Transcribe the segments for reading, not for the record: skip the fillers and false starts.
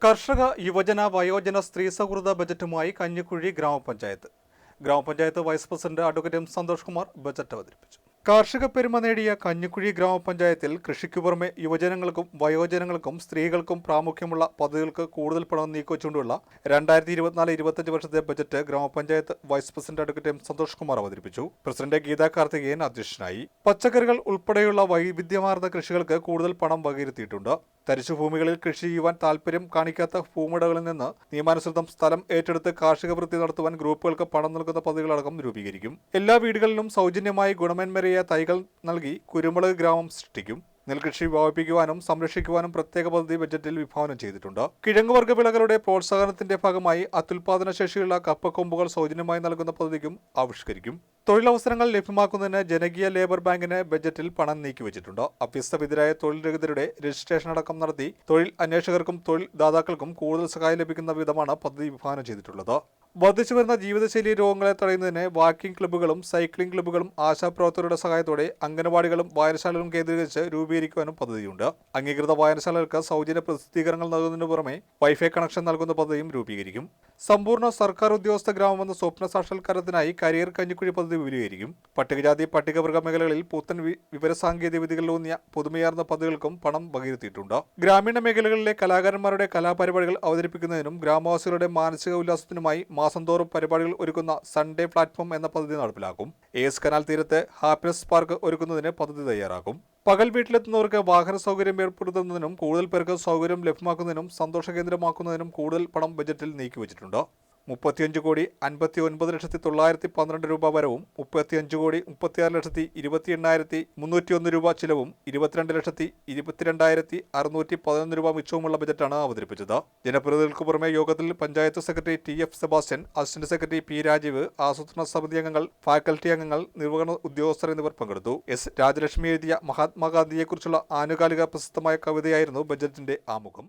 കർഷക, യുവജന, വയോജന, സ്ത്രീ സൗഹൃദ ബജറ്റുമായി കഞ്ഞിക്കുഴി ഗ്രാമപഞ്ചായത്ത് vice president advocate M Santhosh Kumar budget അവതരിപ്പിച്ചു. കാർഷിക പെരുമ നേടിയ കഞ്ഞിക്കുഴി ഗ്രാമപഞ്ചായത്തിൽ കൃഷിക്കു പുറമെ യുവജനങ്ങൾക്കും വയോജനങ്ങൾക്കും സ്ത്രീകൾക്കും പ്രാമുഖ്യമുള്ള പദ്ധതികൾക്ക് കൂടുതൽ പണം നീക്കിവച്ചുകൊണ്ടുള്ള 2024-25 വർഷത്തെ ബജറ്റ് ഗ്രാമപഞ്ചായത്ത് vice president advocate M Santhosh Kumar അവതരിപ്പിച്ചു. പ്രസിഡന്റ് ഗീതാ കാർത്തികേയൻ അധ്യക്ഷനായി. പച്ചക്കറികൾ ഉൾപ്പെടെയുള്ള വൈവിധ്യമാർന്ന കൃഷികൾക്ക് കൂടുതൽ പണം വകയിരുത്തിയിട്ടുണ്ട്. തരിശുഭൂമികളിൽ കൃഷി ചെയ്യുവാൻ താൽപര്യം കാണിക്കാത്ത ഭൂവുടമകളിൽ നിന്ന് നിയമാനുസൃതം സ്ഥലം ഏറ്റെടുത്ത് കാർഷിക വൃത്തി നടത്തുവാൻ ഗ്രൂപ്പുകൾക്ക് പണം നൽകുന്ന പദ്ധതികളടക്കം രൂപീകരിക്കും. എല്ലാ വീടുകളിലും സൗജന്യമായി ഗുണമേന്മേറിയ തൈകൾ നൽകി കുരുമുളക് ഗ്രാമം സൃഷ്ടിക്കും. നെൽകൃഷി വ്യാപിപ്പിക്കുവാനും സംരക്ഷിക്കുവാനും പ്രത്യേക പദ്ധതി ബജറ്റിൽ വിഭാവനം ചെയ്തിട്ടുണ്ട്. കിഴങ്ങുവർഗ്ഗ വിളകളുടെ പ്രോത്സാഹനത്തിന്റെ ഭാഗമായി അത്യുൽപാദന ശേഷിയുള്ള കപ്പക്കൊമ്പുകൾ സൗജന്യമായി നൽകുന്ന പദ്ധതിക്കും ആവിഷ്കരിക്കും. തൊഴിലവസരങ്ങൾ ലഭ്യമാക്കുന്നതിന് ജനകീയ ലേബർ ബാങ്കിന് ബജറ്റിൽ പണം നീക്കിവച്ചിട്ടുണ്ട്. അഭ്യസ്തവിദ്യരായ തൊഴിൽ രഹിതരുടെ രജിസ്ട്രേഷൻ അടക്കം നടത്തി തൊഴിൽ അന്വേഷകർക്കും തൊഴിൽ ദാതാക്കൾക്കും കൂടുതൽ സഹായം ലഭിക്കുന്ന വിധമാണ് പദ്ധതി വിഭാവനം ചെയ്തിട്ടുള്ളത്. വർദ്ധിച്ചുവരുന്ന ജീവിതശൈലി രോഗങ്ങളെ തടയുന്നതിന് വാക്കിംഗ് ക്ലബ്ബുകളും സൈക്ലിംഗ് ക്ലബ്ബുകളും ആശാപ്രവർത്തകരുടെ സഹായത്തോടെ അംഗനവാടികളും വായനശാലകളും കേന്ദ്രീകരിച്ച് രൂപീകരിക്കുവാനും പദ്ധതിയുണ്ട്. അംഗീകൃത വായനശാലകൾക്ക് സൗജന്യ പ്രസിദ്ധീകരണങ്ങൾ നൽകുന്നതിനു പുറമെ വൈഫൈ കണക്ഷൻ നൽകുന്ന പദ്ധതിയും രൂപീകരിക്കും. സമ്പൂർണ്ണ സർക്കാർ ഉദ്യോഗസ്ഥ ഗ്രാമമെന്ന സ്വപ്ന സാക്ഷാത്കാരത്തിനായി കരിയർ കഞ്ഞിക്കുഴി പദ്ധതി വിപുലീകരിക്കും. പട്ടികജാതി പട്ടികവർഗ മേഖലകളിൽ പുത്തൻ വിവരസാങ്കേതിക വിദ്യകളിലൂന്നിയ പുതുമയാർന്ന പദ്ധതികൾക്കും പണം വകയിരുത്തിയിട്ടുണ്ട്. ഗ്രാമീണ മേഖലകളിലെ കലാകാരന്മാരുടെ കലാപരിപാടികൾ അവതരിപ്പിക്കുന്നതിനും ഗ്രാമവാസികളുടെ മാനസിക ഉല്ലാസത്തിനുമായി മാസം തോറും പരിപാടികൾ ഒരുക്കുന്ന സൺഡേ പ്ലാറ്റ്ഫോം എന്ന പദ്ധതി നടപ്പിലാക്കും. എസ് കനാൽ തീരത്ത് ഹാപ്പിനെസ് പാർക്ക് ഒരുക്കുന്നതിന് പദ്ധതി തയ്യാറാക്കും. പകൽ വീട്ടിലെത്തുന്നവർക്ക് വാഹന സൗകര്യം ഏർപ്പെടുത്തുന്നതിനും കൂടുതൽ പേർക്ക് സൗകര്യം ലഭ്യമാക്കുന്നതിനും സന്തോഷ കേന്ദ്രമാക്കുന്നതിനും കൂടുതൽ പണം ബജറ്റിൽ നീക്കിവച്ചിട്ടുണ്ട്. 35,59,912 രൂപ വരവും 35,36,28,301 രൂപ ചിലവും 22,22,611 രൂപ മിച്ചവുമുള്ള ബജറ്റാണ് അവതരിപ്പിച്ചത്. ജനപ്രതിനിധികൾക്ക് പുറമെ യോഗത്തിൽ panchayat secretary TF Sebastian, assistant secretary P Rajeev, ആസൂത്രണ സമിതി അംഗങ്ങൾ, ഫാക്കൽറ്റി അംഗങ്ങൾ, നിർവഹണ ഉദ്യോഗസ്ഥർ എന്നിവർ പങ്കെടുത്തു. എസ് രാജലക്ഷ്മി എഴുതിയ മഹാത്മാഗാന്ധിയെക്കുറിച്ചുള്ള ആനുകാലിക പ്രശസ്തമായ കവിതയായിരുന്നു ബജറ്റിന്റെ ആമുഖം.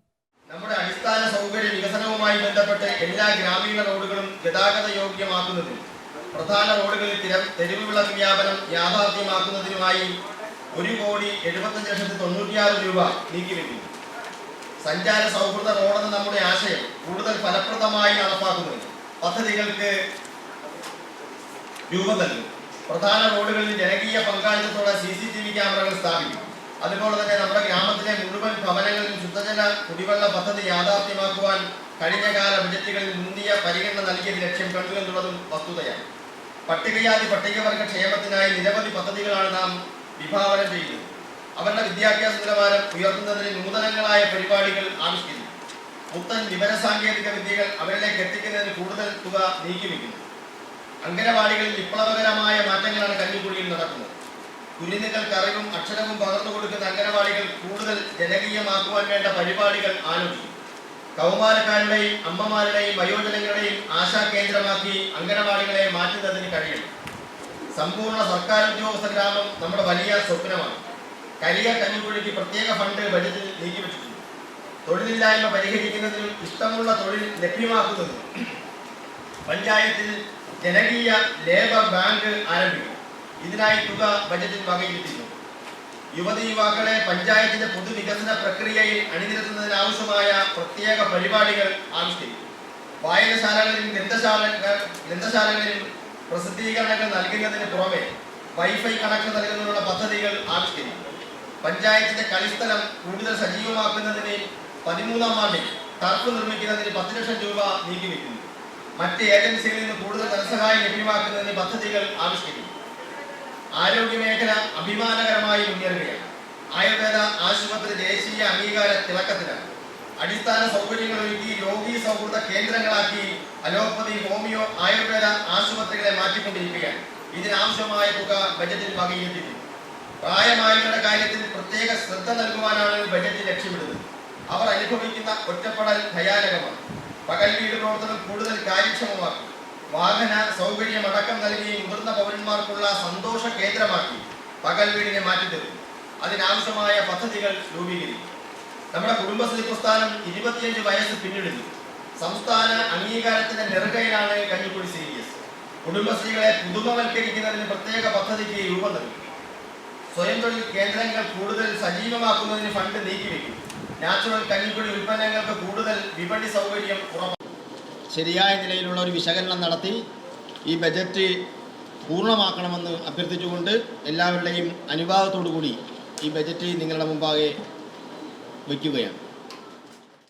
നമ്മുടെ അടിസ്ഥാന സൗകര്യ വികസനവുമായി ബന്ധപ്പെട്ട് എല്ലാ ഗ്രാമീണ റോഡുകളും ഗതാഗത യോഗ്യമാക്കുന്നതിനും പ്രധാന റോഡുകളിൽ തെരുവ് വിളക്ക് വ്യാപനം യാഥാർത്ഥ്യമാക്കുന്നതിനുമായി 1,75,96,000 രൂപ നീക്കിവെക്കുന്നു. സഞ്ചാര സൗഹൃദ റോഡെന്ന നമ്മുടെ ആശയം കൂടുതൽ ഫലപ്രദമായി നടപ്പാക്കുന്നതിന് പദ്ധതികൾക്ക് രൂപം നൽകും. പ്രധാന റോഡുകളിൽ ജനകീയ പങ്കാളിത്തത്തോടെ CCTV ക്യാമറകൾ സ്ഥാപിക്കും. അതുപോലെ തന്നെ നമ്മുടെ ഗ്രാമത്തിലെ മുഴുവൻ ഭവനങ്ങളിലും ശുദ്ധജല കുടിവെള്ള പദ്ധതി യാഥാർത്ഥ്യമാക്കുവാൻ കഴിഞ്ഞകാല ബജറ്റുകളിൽ മുന്തിയ പരിഗണന നൽകിയത് ലക്ഷ്യം കണ്ടു എന്നുള്ളതും വസ്തുതയാണ്. പട്ടികജാതി പട്ടികവർഗ ക്ഷേമത്തിനായി നിരവധി പദ്ധതികളാണ് നാം വിഭാവനം ചെയ്യുന്നത്. അവരുടെ വിദ്യാഭ്യാസ നിലവാരം ഉയർത്തുന്നതിന് നൂതനങ്ങളായ പരിപാടികൾ ആവിഷ്കരിക്കും. പുത്തൻ വിവരസാങ്കേതിക വിദ്യകൾ അവരിലേക്ക് എത്തിക്കുന്നതിന് കൂടുതൽ തുക നീക്കിവെക്കുന്നു. അംഗനവാടികളിൽ വിപ്ലവകരമായ മാറ്റങ്ങളാണ് കഞ്ഞിക്കുഴിയിൽ നടക്കുന്നത്. കുഞ്ഞുങ്ങൾക്ക് അറിവും അക്ഷരവും പകർന്നു കൊടുക്കുന്ന അംഗനവാടികൾ കൂടുതൽ ജനകീയമാക്കുവാൻ വേണ്ട പരിപാടികൾ ആലോചിക്കും. കൗമാരക്കാരുടെയും അമ്മമാരുടെയും വയോജനങ്ങളുടെയും ആശാ കേന്ദ്രമാക്കി അംഗനവാടികളെ മാറ്റുന്നതിന് കഴിയണം. സമ്പൂർണ്ണ സർക്കാർ ഉദ്യോഗസ്ഥ ഗ്രാമം നമ്മുടെ വലിയ സ്വപ്നമാണ്. കരിയർ കഞ്ഞിക്കുഴിക്ക് പ്രത്യേക ഫണ്ട് ബജറ്റിൽ നീക്കിവെച്ചിട്ടുണ്ട്. തൊഴിലില്ലായ്മ പരിഹരിക്കുന്നതിനും ഇഷ്ടമുള്ള തൊഴിൽ ലഭ്യമാക്കുന്നതിനും പഞ്ചായത്തിൽ ജനകീയ ലേബർ ബാങ്ക് ആരംഭിക്കും. ഇതിനായി തുക ബജറ്റിൽ വകയിരുത്തിയിട്ടുണ്ട്. യുവതി യുവാക്കളെ പഞ്ചായത്തിന്റെ പൊതുവികസന പ്രക്രിയയിൽ അണിനിരത്തുന്നതിനാവശ്യമായ പ്രത്യേക പരിപാടികൾ ആവിഷ്കരിക്കും. വായനശാലകളിലും ഗ്രന്ഥശാലകളിലും പ്രസിദ്ധീകരണങ്ങൾ നൽകുന്നതിന് പുറമെ വൈഫൈ കണക്ഷൻ നൽകുന്നതിനുള്ള പദ്ധതികൾ ആവിഷ്കരിക്കും. പഞ്ചായത്തിന്റെ കളിസ്ഥലം കൂടുതൽ സജീവമാക്കുന്നതിന് 13-ാം വാർഡിൽ ടർഫ് നിർമ്മിക്കുന്നതിന് 10 ലക്ഷം രൂപ നീക്കിവെക്കുന്നു. മറ്റ് ഏജൻസികളിൽ നിന്ന് കൂടുതൽ ധനസഹായം ലഭ്യമാക്കുന്നതിന് പദ്ധതികൾ ആവിഷ്കരിക്കും. ആരോഗ്യമേഖല അഭിമാനകരമായി മുന്നേറുകയാണ്. ആയുർവേദ ആശുപത്രി ദേശീയ അംഗീകാര തിളക്കത്തിലാണ്. അടിസ്ഥാന സൗകര്യങ്ങൾ ഒരുക്കി രോഗീ സൗഹൃദ കേന്ദ്രങ്ങളാക്കി അലോപ്പതി, ഹോമിയോ, ആയുർവേദ ആശുപത്രികളെ മാറ്റിക്കൊണ്ടിരിക്കുകയാണ്. ഇതിനാവശ്യമായ തുക ബജറ്റിൽ വകയിരുത്തിയിട്ടുണ്ട്. പ്രായമായവരുടെ കാര്യത്തിൽ പ്രത്യേക ശ്രദ്ധ നൽകുവാനാണ് ബജറ്റ് ലക്ഷ്യമിടുന്നത്. അവർ അനുഭവിക്കുന്ന ഒറ്റപ്പെടൽ ഭയാനകമാണ്. പകൽ വീട് പ്രവർത്തനം കൂടുതൽ കാര്യക്ഷമമാക്കി വാഹന സൗകര്യം അടക്കം നൽകി മുതിർന്ന പൗരന്മാർക്കുള്ള സന്തോഷ കേന്ദ്രമാക്കി പകൽ വീടിനെ മാറ്റിത്തീർക്കും. അതിനാവശ്യമായ പദ്ധതികൾ രൂപീകരിക്കും. നമ്മുടെ കുടുംബശ്രീ പ്രസ്ഥാനം 25 വയസ്സ് പിന്നിടുന്നു. സംസ്ഥാന അംഗീകാരത്തിന്റെ നെറുകയിലാണ് കഞ്ഞിക്കുഴി CDS. കുടുംബശ്രീകളെ പുതുമവൽക്കരിക്കുന്നതിന് പ്രത്യേക പദ്ധതിക്ക് രൂപം നൽകും. സ്വയം തൊഴിൽ കേന്ദ്രങ്ങൾ കൂടുതൽ സജീവമാക്കുന്നതിന് ഫണ്ട് നീക്കിവെക്കും. നാച്ചുറൽ കഞ്ഞിക്കുഴി ഉൽപ്പന്നങ്ങൾക്ക് കൂടുതൽ വിപണി സൗകര്യം ഉറപ്പാക്കും. ശരിയായ നിലയിലുള്ള ഒരു വിശകലനം നടത്തി ഈ ബജറ്റ് പൂർണ്ണമാക്കണമെന്ന് അഭ്യർത്ഥിച്ചുകൊണ്ട് എല്ലാവരുടെയും അനുവാദത്തോടു കൂടി ഈ ബജറ്റ് നിങ്ങളുടെ മുമ്പാകെ വയ്ക്കുകയാണ്.